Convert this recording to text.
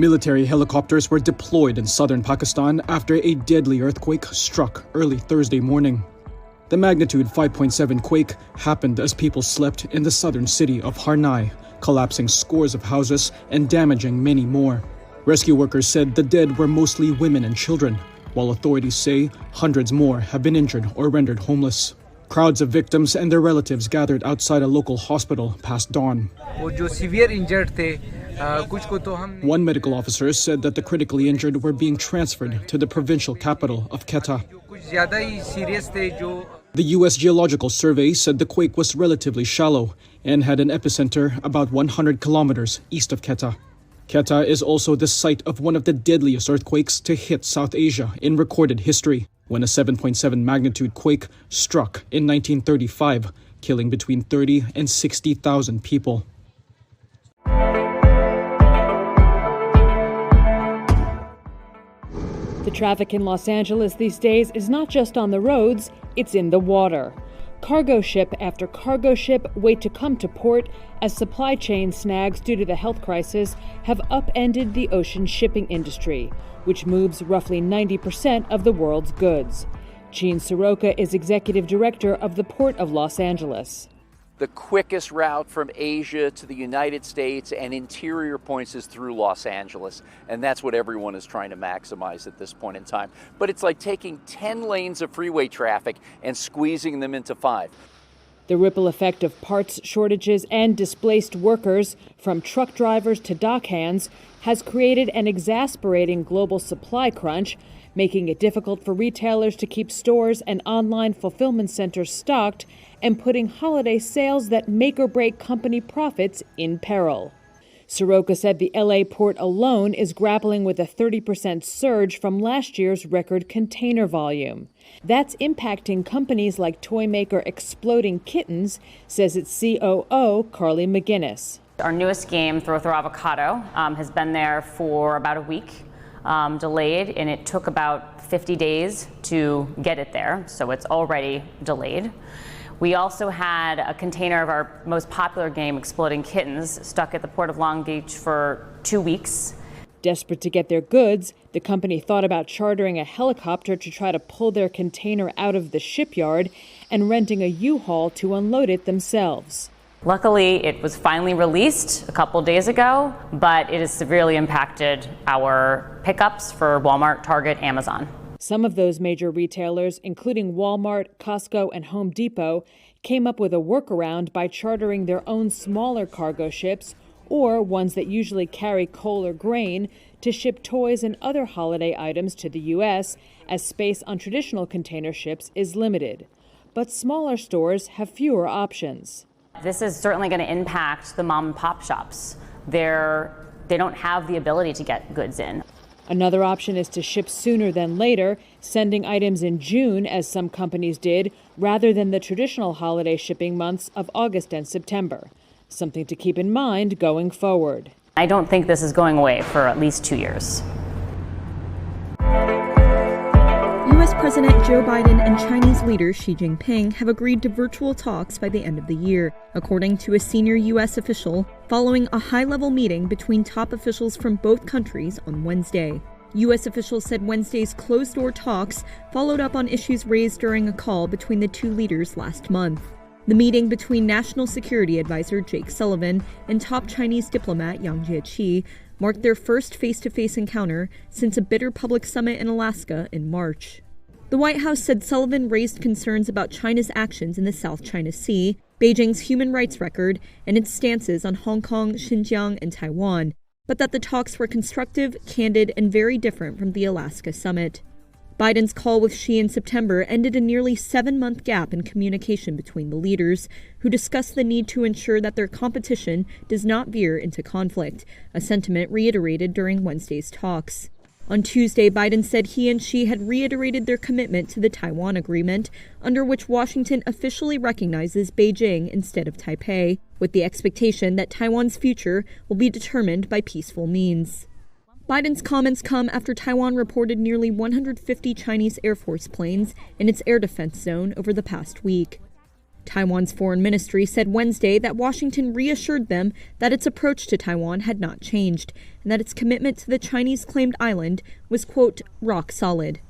Military helicopters were deployed in southern Pakistan after a deadly earthquake struck early Thursday morning. The magnitude 5.7 quake happened as people slept in the southern city of Harnai, collapsing scores of houses and damaging many more. Rescue workers said the dead were mostly women and children, while authorities say hundreds more have been injured or rendered homeless. Crowds of victims and their relatives gathered outside a local hospital past dawn. One medical officer said that the critically injured were being transferred to the provincial capital of Quetta. The U.S. Geological Survey said the quake was relatively shallow and had an epicenter about 100 kilometers east of Quetta. Quetta is also the site of one of the deadliest earthquakes to hit South Asia in recorded history, when a 7.7 magnitude quake struck in 1935, killing between 30 and 60,000 people. The traffic in Los Angeles these days is not just on the roads, it's in the water. Cargo ship after cargo ship wait to come to port as supply chain snags due to the health crisis have upended the ocean shipping industry, which moves roughly 90% of the world's goods. Gene Soroka is executive director of the Port of Los Angeles. The quickest route from Asia to the United States and interior points is through Los Angeles, and that's what everyone is trying to maximize at this point in time. But it's like taking 10 lanes of freeway traffic and squeezing them into 5. The ripple effect of parts shortages and displaced workers, from truck drivers to dock hands, has created an exasperating global supply crunch, making it difficult for retailers to keep stores and online fulfillment centers stocked and putting holiday sales that make or break company profits in peril. Soroka said the LA port alone is grappling with a 30% surge from last year's record container volume. That's impacting companies like toy maker Exploding Kittens, says its COO, Carly McGinnis. Our newest game, Throw Throw Avocado, has been there for about a week, delayed, and it took about 50 days to get it there, so it's already delayed. We also had a container of our most popular game, Exploding Kittens, stuck at the Port of Long Beach for 2 weeks. Desperate to get their goods, the company thought about chartering a helicopter to try to pull their container out of the shipyard and renting a U-Haul to unload it themselves. Luckily, it was finally released a couple days ago, but it has severely impacted our pickups for Walmart, Target, Amazon. Some of those major retailers, including Walmart, Costco, and Home Depot, came up with a workaround by chartering their own smaller cargo ships, or ones that usually carry coal or grain, to ship toys and other holiday items to the U.S., as space on traditional container ships is limited. But smaller stores have fewer options. This is certainly going to impact the mom and pop shops. They don't have the ability to get goods in. Another option is to ship sooner than later, sending items in June, as some companies did, rather than the traditional holiday shipping months of August and September. Something to keep in mind going forward. I don't think this is going away for at least 2 years. U.S. President Joe Biden and Chinese leader Xi Jinping have agreed to virtual talks by the end of the year, according to a senior U.S. official, following a high-level meeting between top officials from both countries on Wednesday. U.S. officials said Wednesday's closed-door talks followed up on issues raised during a call between the two leaders last month. The meeting between National Security Advisor Jake Sullivan and top Chinese diplomat Yang Jiechi marked their first face-to-face encounter since a bitter public summit in Alaska in March. The White House said Sullivan raised concerns about China's actions in the South China Sea, Beijing's human rights record, and its stances on Hong Kong, Xinjiang, and Taiwan, but that the talks were constructive, candid, and very different from the Alaska summit. Biden's call with Xi in September ended a nearly 7-month gap in communication between the leaders, who discussed the need to ensure that their competition does not veer into conflict, a sentiment reiterated during Wednesday's talks. On Tuesday, Biden said he and Xi had reiterated their commitment to the Taiwan Agreement, under which Washington officially recognizes Beijing instead of Taipei, with the expectation that Taiwan's future will be determined by peaceful means. Biden's comments come after Taiwan reported nearly 150 Chinese Air Force planes in its air defense zone over the past week. Taiwan's foreign ministry said Wednesday that Washington reassured them that its approach to Taiwan had not changed and that its commitment to the Chinese-claimed island was, quote, rock solid.